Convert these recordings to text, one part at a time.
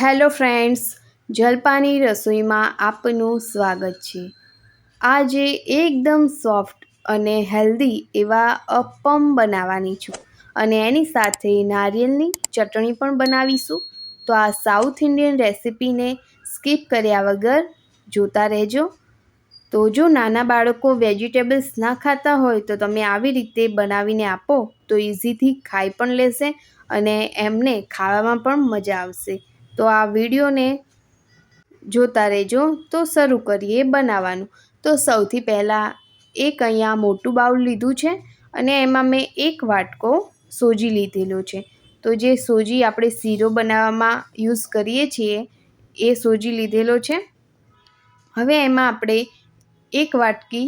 Hello friends, જલપાની રસોઈમાં આપનું સ્વાગત છે। આજે એકદમ સોફ્ટ અને હેલ્ધી એવા અપ્પમ બનાવવાની છું અને એની સાથે નારિયેળની ચટણી પણ બનાવીશું। તો આ સાઉથ ઇન્ડિયન રેસિપીને સ્કીપ કર્યા વગર જોતા રહેજો। તો જો નાના બાળકો વેજીટેબલ્સ ના ખાતા હોય તો તમે આવી રીતે બનાવીને આપો તો ઇઝીથી ખાઈ પણ લેશે અને એમને ખાવામાં પણ મજા આવશે। તો આ વિડીયોને જોતા રહેજો। તો શરૂ કરીએ બનાવવાનું। તો સૌથી પહેલાં એક અહીંયા મોટું બાઉલ લીધું છે અને એમાં મેં એક વાટકો સોજી લીધેલો છે। તો જે સોજી આપણે શીરો બનાવવામાં યુઝ કરીએ છીએ એ સોજી લીધેલો છે। હવે એમાં આપણે એક વાટકી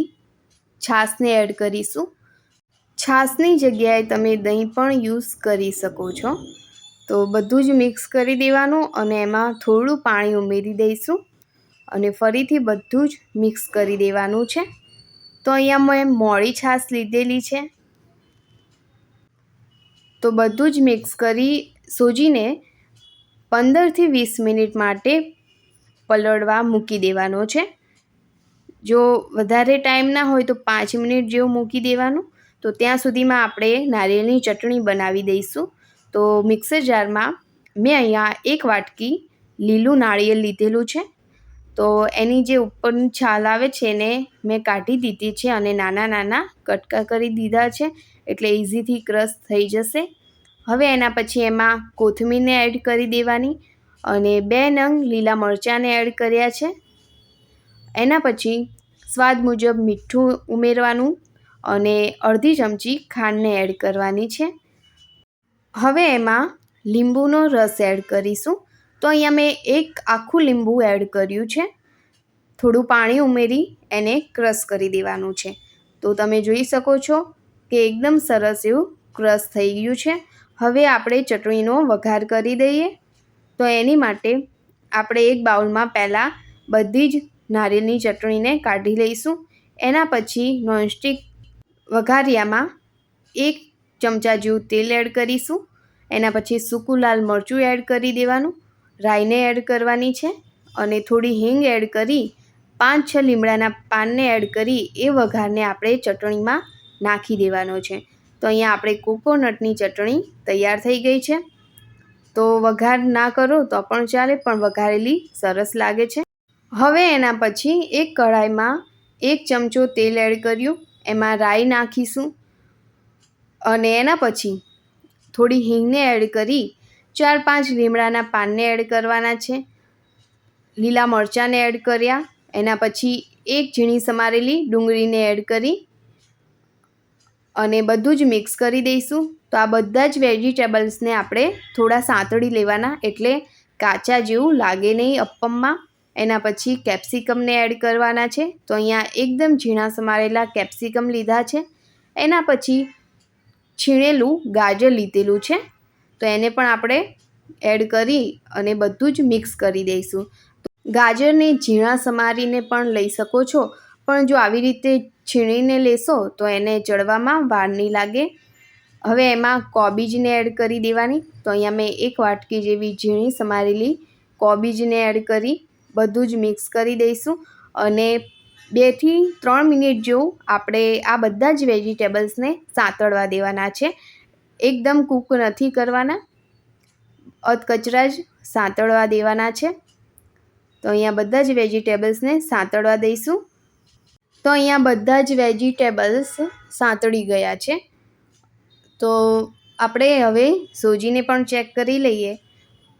છાશને એડ કરીશું। છાશની જગ્યાએ તમે દહીં પણ યુઝ કરી શકો છો। તો બધું જ મિક્સ કરી દેવાનું અને એમાં થોડું પાણી ઉમેરી દઈશું અને ફરીથી બધું જ મિક્સ કરી દેવાનું છે। તો અહીંયા મેં મોળી છાશ લીધેલી છે। તો બધું જ મિક્સ કરી સોજીને 15થી 20 મિનિટ માટે પલળવા મૂકી દેવાનો છે। જો વધારે ટાઈમ ના હોય તો 5 મિનિટ જેવું મૂકી દેવાનું। તો ત્યાં સુધીમાં આપણે નારિયેળની ચટણી બનાવી દઈશું। તો મિક્સર જારમાં મેં અહીંયા એક વાટકી લીલું નાળિયેર લીધેલું છે। તો એની જે ઉપરની છાલ આવે છે એને મેં કાઢી દીધી છે અને નાના નાના કટકા કરી દીધા છે એટલે ઇઝીથી ક્રશ થઈ જશે। હવે એના પછી એમાં કોથમીરને એડ કરી દેવાની અને 2 નંગ લીલા મરચાંને એડ કર્યા છે। એના પછી સ્વાદ મુજબ મીઠું ઉમેરવાનું અને અડધી ચમચી ખાંડને એડ કરવાની છે। હવે એમાં લીંબુનો રસ એડ કરીશું। તો અહીંયા મેં એક આખું લીંબુ એડ કર્યું છે। થોડું પાણી ઉમેરી એને ક્રશ કરી દેવાનું છે। તો તમે જોઈ શકો છો કે એકદમ સરસ એવું ક્રશ થઈ ગયું છે। હવે આપણે ચટણીનો વઘાર કરી દઈએ। તો એની માટે આપણે એક બાઉલમાં પહેલાં બધી જ નારિયેળની ચટણીને કાઢી લઈશું। એના પછી નોનસ્ટિક વઘારિયામાં 1 ચમચા જેવું તેલ એડ કરીશું। એના પછી સૂકું લાલ મરચું એડ કરી દેવાનું, રાઈને એડ કરવાની છે અને થોડી હિંગ એડ કરી 5-6 લીમડાના પાનને એડ કરી એ વઘારને આપણે ચટણીમાં નાખી દેવાનો છે। તો અહીંયા આપણે કોકોનટની ચટણી તૈયાર થઈ ગઈ છે। તો વઘાર ના કરો તો પણ ચાલે, પણ વઘારેલી સરસ લાગે છે। હવે એના પછી એક કઢાઈમાં 1 ચમચો તેલ એડ કર્યું, એમાં રાઈ નાખીશું અને એના પછી થોડી હિંગને એડ કરી 4-5 લીમડાના પાનને એડ કરવાના છે, લીલા મરચાંને એડ કર્યા। એના પછી 1 ઝીણી સમારેલી ડુંગળીને એડ કરી અને બધું જ મિક્સ કરી દઈશું। તો આ બધા જ વેજીટેબલ્સને આપણે થોડા સાંતળી લેવાના એટલે કાચા જેવું લાગે નહીં અપ્પમમાં। એના પછી કેપ્સિકમને એડ કરવાના છે। તો અહીંયા એકદમ ઝીણા સમારેલા કેપ્સિકમ લીધા છે। એના પછી છીણેલું ગાજર લીધેલું છે। તો એને પણ આપણે એડ કરી અને બધું જ મિક્સ કરી દઈશું। ગાજરને ઝીણા સમારીને પણ લઈ શકો છો, પણ જો આવી રીતે છીણીને લેશો તો એને ચડવામાં વાર નહીં લાગે। હવે એમાં કોબીજને એડ કરી દેવાની। તો અહીંયા મેં 1 વાટકી જેવી ઝીણી સમારેલી કોબીજને એડ કરી બધું જ મિક્સ કરી દઈશું અને 2થી 3 મિનિટ જેવું આપણે આ બધા જ વેજીટેબલ્સને સાંતળવા દેવાના છે। એકદમ કૂક નથી કરવાના, અધકચરા જ સાંતળવા દેવાના છે। તો અહીંયા બધા જ વેજીટેબલ્સને સાંતળવા દઈશું। તો અહીંયા બધા જ વેજીટેબલ્સ સાંતળી ગયા છે। તો આપણે હવે સોજીને પણ ચેક કરી લઈએ।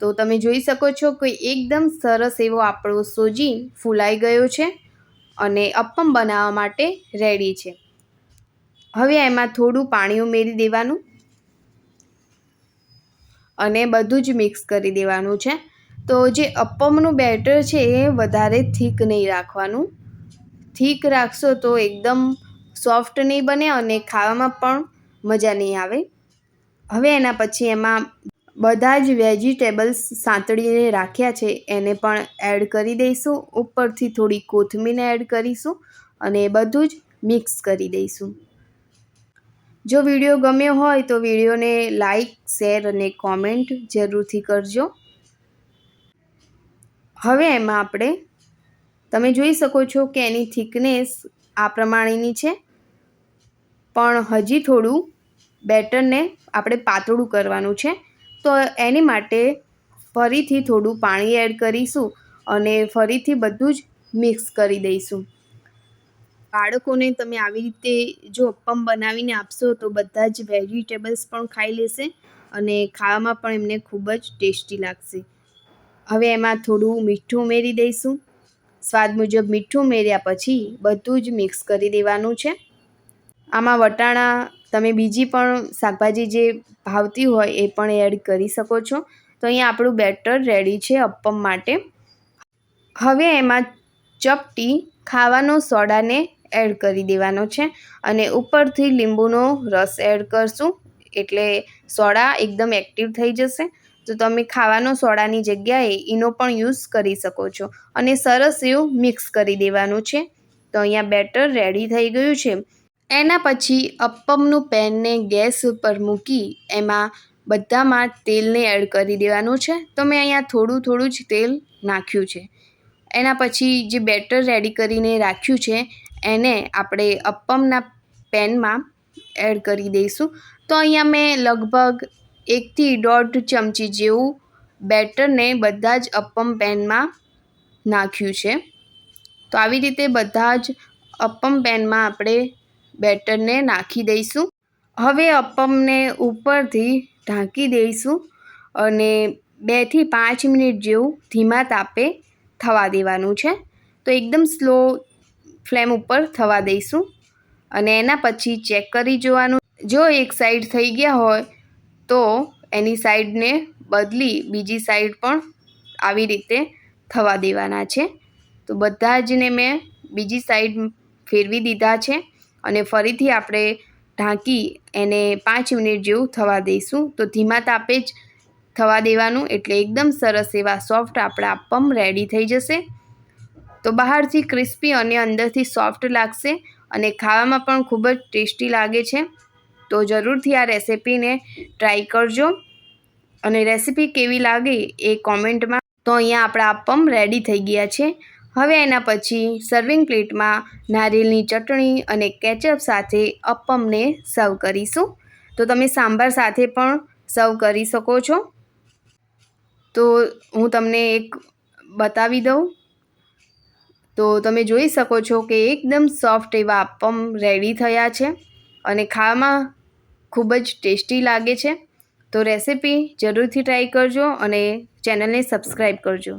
તો તમે જોઈ શકો છો કે એકદમ સરસ એવો આપણો સોજી ફૂલાઈ ગયો છે અને અપ્પમ બનાવવા માટે રેડી છે। હવે એમાં થોડું પાણી ઉમેરી દેવાનું અને બધું જ મિક્સ કરી દેવાનું છે। તો જે અપ્પમનું બેટર છે એ વધારે થીક નહીં રાખવાનું, થીક રાખશો તો એકદમ સોફ્ટ નહીં બને અને ખાવામાં પણ મજા નહીં આવે। હવે એના પછી એમાં બધા જ વેજીટેબલ્સ સાંતળીને રાખ્યા છે એને પણ એડ કરી દઈશું, ઉપરથી થોડી કોથમીરને એડ કરીશું અને બધું જ મિક્સ કરી દઈશું। જો વિડીયો ગમ્યો હોય તો વિડીયોને લાઈક, શેર અને કોમેન્ટ જરૂરથી કરજો। હવે એમાં આપણે તમે જોઈ શકો છો કે એની થિકનેસ આ પ્રમાણેની છે, પણ હજી થોડું બેટરને આપણે પાતળું કરવાનું છે. તો એની માટે ફરીથી થોડું પાણી એડ કરીશું અને ફરીથી બધું જ મિક્સ કરી દઈશું. બાળકોને તમે આવી રીતે જો અપ્પમ બનાવીને આપશો તો બધા જ વેજીટેબલ્સ પણ ખાઈ લેશે અને ખાવામાં પણ એમને ખૂબ જ ટેસ્ટી લાગશે. હવે એમાં થોડું મીઠું ઉમેરી દઈશું. સ્વાદ મુજબ મીઠું ઉમેર્યા પછી બધું જ મિક્સ કરી દેવાનું છે. આમાં વટાણા તમે બીજી પણ શાકભાજી જે ભાવતી હોય એ પણ એડ કરી શકો છો. તો અહીંયા આપણું બેટર રેડી છે અપ્પમ માટે. હવે એમાં ચપટી ખાવાનો સોડાને એડ કરી દેવાનો છે અને ઉપરથી લીંબુનો રસ એડ કરશું એટલે સોડા એકદમ એક્ટિવ થઈ જશે. તો તમે ખાવાનો સોડાની જગ્યાએ એનો પણ યુઝ કરી શકો છો અને સરસ એવું મિક્સ કરી દેવાનું છે. તો અહીંયા બેટર રેડી થઈ ગયું છે. એના પછી અપ્પમનું પેનને ગેસ ઉપર મૂકી એમાં બધામાં તેલને એડ કરી દેવાનું છે. તો મેં અહીંયા થોડું જ તેલ નાખ્યું છે. એના પછી જે બેટર રેડી કરીને રાખ્યું છે એને આપણે અપ્પમના પેનમાં એડ કરી દઈશું. તો અહીંયા મેં લગભગ 1 થી 1.5 ચમચી જેવું બેટરને બધા જ અપ્પમ પેનમાં નાખ્યું છે. તો આવી રીતે બધા જ અપ્પમ પેનમાં આપણે બેટરને નાખી દઈશું. હવે અપ્પમને ઉપરથી ઢાંકી દઈશું અને 2 થી 5 મિનિટ જેવું ધીમા તાપે થવા દેવાનું છે. તો એકદમ સ્લો ફ્લેમ ઉપર થવા દઈશું અને એના પછી ચેક કરી જોવાનું. જો એક સાઈડ થઈ ગયા હોય તો એની સાઈડને બદલી બીજી સાઈડ પણ આવી રીતે થવા દેવાના છે. તો બધા જને મેં બીજી સાઈડ ફેરવી દીધા છે અને ફરીથી આપણે ઢાંકી એને 5 મિનિટ જેવું થવા દઈશું. તો ધીમા તાપે જ થવા દેવાનું એટલે એકદમ સરસ એવા સોફ્ટ આપણા અપ્પમ રેડી થઈ જશે. તો બહારથી ક્રિસ્પી અને અંદરથી સોફ્ટ લાગશે અને ખાવામાં પણ ખૂબ જ ટેસ્ટી લાગે છે. તો જરૂરથી આ રેસિપીને ટ્રાય કરજો અને રેસિપી કેવી લાગે એ કોમેન્ટમાં. તો અહીંયા આપણા અપ્પમ રેડી થઈ ગયા છે. હવે એના પછી સર્વિંગ પ્લેટમાં નારિયેળની ચટણી અને કેચઅપ સાથે અપ્પમને સર્વ કરીશું. તો તમે સાંભાર સાથે પણ સર્વ કરી શકો છો. તો હું તમને એક બતાવી દઉં. તો તમે જોઈ શકો છો કે એકદમ સોફ્ટ એવા અપ્પમ રેડી થયા છે અને ખાવામાં ખૂબ જ ટેસ્ટી લાગે છે. તો રેસિપી જરૂરથી ટ્રાય કરજો અને ચેનલને સબસ્ક્રાઈબ કરજો.